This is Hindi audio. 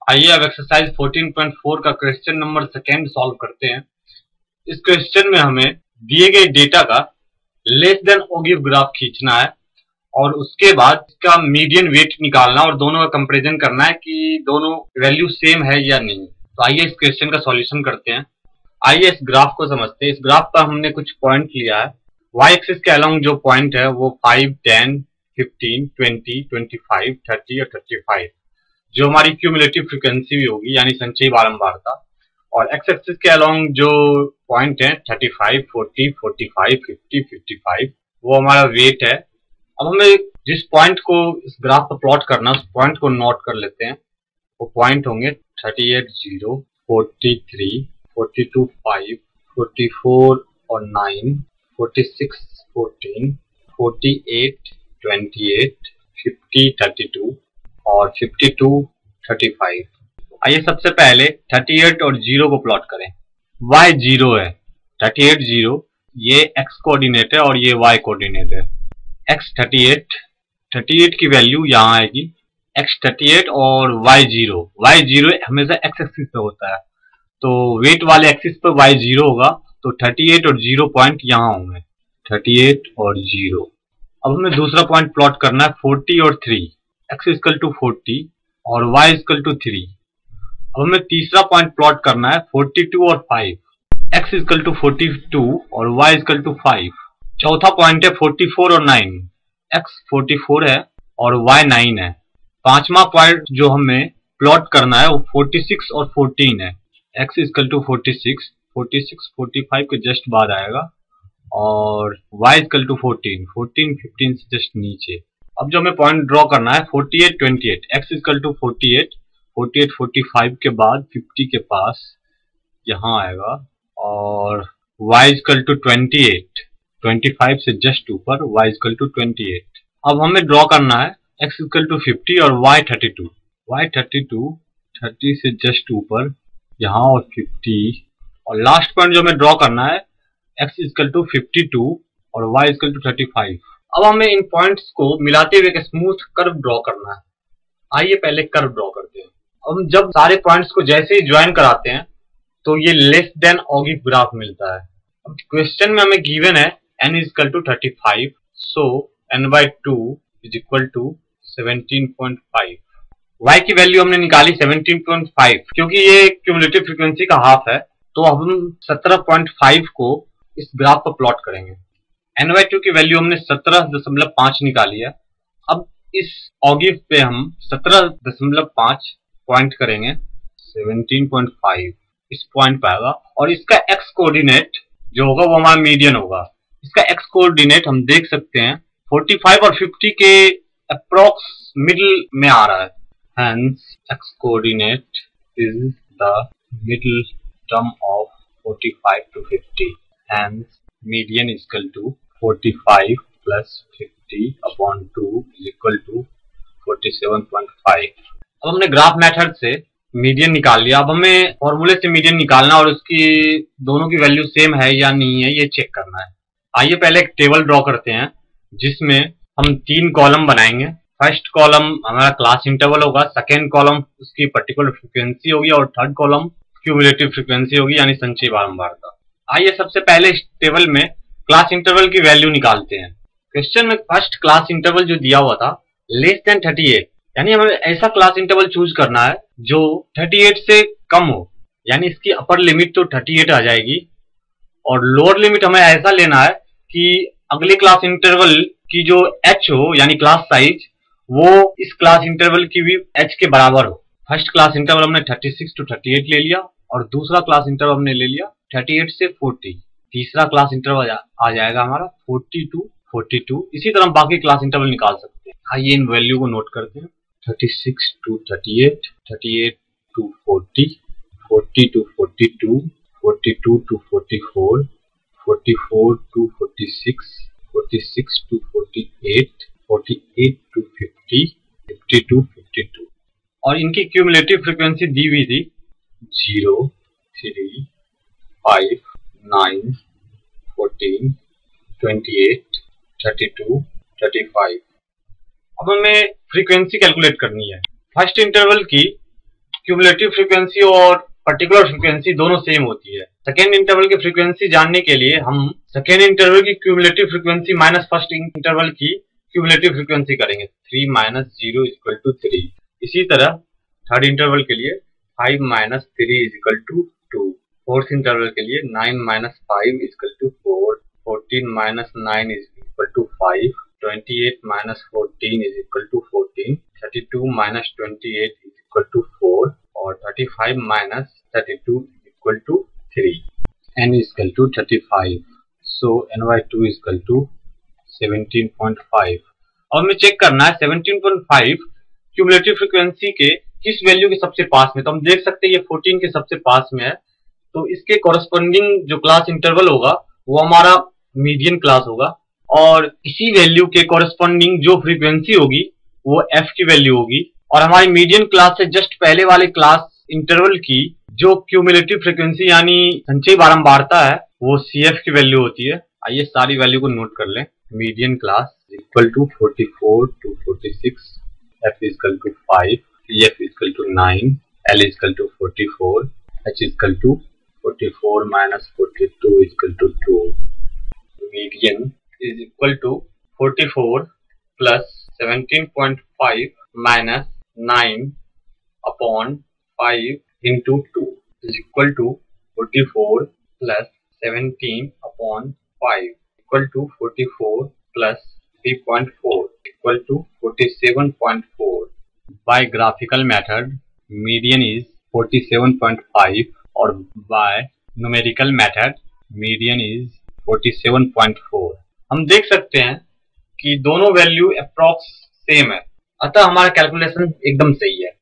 आइए अब एक्सरसाइज 14.4 का क्वेश्चन नंबर सेकेंड सॉल्व करते हैं। इस क्वेश्चन में हमें दिए गए डेटा का लेस देन ओगिव ग्राफ खींचना है और उसके बाद इसका मीडियन वेट निकालना और दोनों का कंपैरिजन करना है कि दोनों वैल्यू सेम है या नहीं। तो आइए इस क्वेश्चन का सॉल्यूशन करते हैं। आइए इस ग्राफ को समझते हैं। इस ग्राफ पर हमने कुछ पॉइंट लिया है। वाई एक्सिस के अलोंग जो पॉइंट है वो 5, 10, 15, 20, 25, 30 और 35 जो हमारी क्यूमुलेटिव फ्रीक्वेंसी भी होगी यानी संचयी बारंबारता, और एक्स एक्सिस के अलोंग जो पॉइंट है 35, 40, 45, 50, 55 वो हमारा वेट है। अब हमें जिस पॉइंट को इस ग्राफ पर प्लॉट करना उस पॉइंट को नोट कर लेते हैं। वो पॉइंट होंगे 38, 0, 43, 42, 5, 44 और 9, 46, 14, 48, 28, 50, 32 और 52, 35। आइए सबसे पहले 38 और 0 को प्लॉट करें। y 0 है, 38 0 ये x कोऑर्डिनेट है और ये y कोऑर्डिनेट है। x 38 की वैल्यू यहाँ आएगी x 38 और y 0 हमेशा x एक्सिस पे होता है, तो वेट वाले एक्सिस पे y 0 होगा, तो 38 और 0 पॉइंट यहाँ होंगे, 38 और 0। अब हमें दूसरा पॉइंट प्लॉट करना है 40 और 3, x इक्वल टू 40 और y इक्वल टू 3। अब हमें तीसरा पॉइंट प्लॉट करना है 42 और 5, x इक्वल टू 42 और y इक्वल टू 5। चौथा पॉइंट है 44 और 9, x 44 है और y 9 है। पांचवा पॉइंट जो हमें प्लॉट करना है वो 46 और 14 है, x इक्वल टू 46, 46 45 के जस्ट बाद आएगा और y इक्वल टू 14, 14 15 से जस्ट नीचे। अब जो हमें पॉइंट ड्रॉ करना है 48 28, x इक्वल टू 48, 48 45 के बाद 50 के पास यहाँ आएगा और y इक्वल टू 28, 25 से जस्ट ऊपर y इक्वल टू 28। अब हमें ड्रॉ करना है x इक्वल टू 50 और y 32, y 32 30 से जस्ट ऊपर यहाँ और 50, और लास्ट पॉइंट जो हमें ड्रॉ करना है x इक्वल टू 52 और y इक्वल टू 35। अब हमें इन पॉइंट्स को मिलाते हुए एक स्मूथ कर्व ड्रॉ करना है। आइए पहले कर्व ड्रॉ करते हैं। अब जब सारे पॉइंट्स को जैसे ही ज्वाइन कराते हैं तो ये लेस देन ओगिव ग्राफ मिलता है। अब क्वेश्चन में हमें गिवन है n equal to 35, so n by 2 is equal to 17.5। y की वैल्यू हमने निकाली 17.5 क्योंकि ये क्यूमुलेटिव फ्रीक्वेंसी का हाफ है, तो अब हम 17.5 को इस ग्राफ पर प्लॉट करेंगे। n/2 की वैल्यू हमने 17.5 निकाली है। अब इस ओगिव पे हम 17.5 पॉइंट करेंगे, 17.5 इस पॉइंट पे आएगा और इसका x कोऑर्डिनेट जो होगा वो हमारा मीडियन होगा। इसका x कोऑर्डिनेट हम देख सकते हैं 45 और 50 के अप्रोक्स मिडिल में आ रहा है, hence x coordinate is the middle term of 45 to 50, hence median is equal to 45 plus 50 upon 2 is equal to 47.5। अब हमने ग्राफ मेथड से मीडियन निकाल लिया। अब हमें फॉर्मूले से मीडियन निकालना और उसकी दोनों की वैल्यू सेम है या नहीं है ये चेक करना है। आइए पहले एक टेबल ड्रॉ करते हैं जिसमें हम 3 कॉलम बनाएंगे। फर्स्ट कॉलम हमारा क्लास इंटरवल होगा, सेकेंड कॉलम उसकी पर्टिकुलर फ्रीक्वेंसी होगी और थर्ड कॉलम क्यूमुलेटिव फ्रीक्वेंसी होगी यानी संचयी बारंबारता। आइए सबसे पहले इस टेबल में क्लास इंटरवल की वैल्यू निकालते हैं। क्वेश्चन में फर्स्ट क्लास इंटरवल जो दिया हुआ था लेस देन 38, यानी हमें ऐसा क्लास इंटरवल चूज करना है जो 38 से कम हो, यानी इसकी अपर लिमिट तो 38 आ जाएगी और लोअर लिमिट हमें ऐसा लेना है कि अगले क्लास इंटरवल की जो h हो यानी क्लास साइज वो इस क्लास इंटरवल की भी h के बराबर हो। फर्स्ट क्लास इंटरवल हमने 36 to 38 ले लिया और दूसरा क्लास इंटरवल हमने ले लिया 38 से 40। तीसरा क्लास इंटरवल आ जाएगा हमारा 40 to 42। इसी तरह हम बाकी क्लास इंटरवल निकाल सकते हैं। आइए इन वैल्यू को नोट करते हैं, 36 to 38, 38 to 40, 40 to 42, 42 to 44, 44 to 46, 46 to 48, 48 to 50, 50 to 52। और इनकी क्यूमुलेटिव फ्रीक्वेंसी दी हुई थी 0, 3, 5, 9, 14, 28, 32, 35। अब हमें फ्रीक्वेंसी कैलकुलेट करनी है। फर्स्ट इंटरवल की क्यूमुलेटिव फ्रीक्वेंसी और पर्टिकुलर फ्रीक्वेंसी दोनों सेम होती है। सेकेंड इंटरवल की फ्रीक्वेंसी जानने के लिए हम सेकेंड इंटरवल की cumulative frequency minus first interval की क्यूमुलेटिव फ्रीक्वेंसी करेंगे। 3 माइनस 0 इक्वल टू 3। इसी तरह थर्ड इंटरवल के लिए 5 minus 3 equal to 2। Fourth interval के लिए 9 minus 5 equal to 4। 14 minus 9 equal to 5। 28 minus 14 is equal to 14। 32 minus 28 is equal to 4 और 35 minus 32 is equal to 3। n is equal to 35, so ny2 is equal to 17.5। अब हमें चेक करना है 17.5 क्यूमुलेटिव फ्रीक्वेंसी के किस वैल्यू के सबसे पास में। तो हम देख सकते हैं ये 14 के सबसे पास में है, तो इसके कॉरेस्पॉन्डिंग जो क्लास इंटरवल होगा वो हमारा मीडियन क्लास होगा, और इसी वैल्यू के कॉरेस्पॉन्डिंग जो फ्रीक्वेंसी होगी वो f की वैल्यू होगी, और हमारी मीडियन क्लास से जस्ट पहले वाले क्लास इंटरवल की जो क्यूमुलेटिव फ्रीक्वेंसी यानी संचयी बारंबारता है वो CF की वैल्यू होती है। आइए सारी वैल्यू को नोट कर लें। Median class equal to 44 to 46, f equal to 5, CF equal to 9, L equal to 44, H equal to 44 minus 42 equal to 2। Median is equal to 44 plus 17.5 minus 9 upon 5 into 2 is equal to 44 plus 17 upon 5 equal to 44 plus 3.4 equal to 47.4। By graphical method, median is 47.5 और by numerical method, median is 47.4। हम देख सकते हैं कि दोनों वैल्यू अप्रॉक्स सेम है, अतः हमारा कैलकुलेशन एकदम सही है।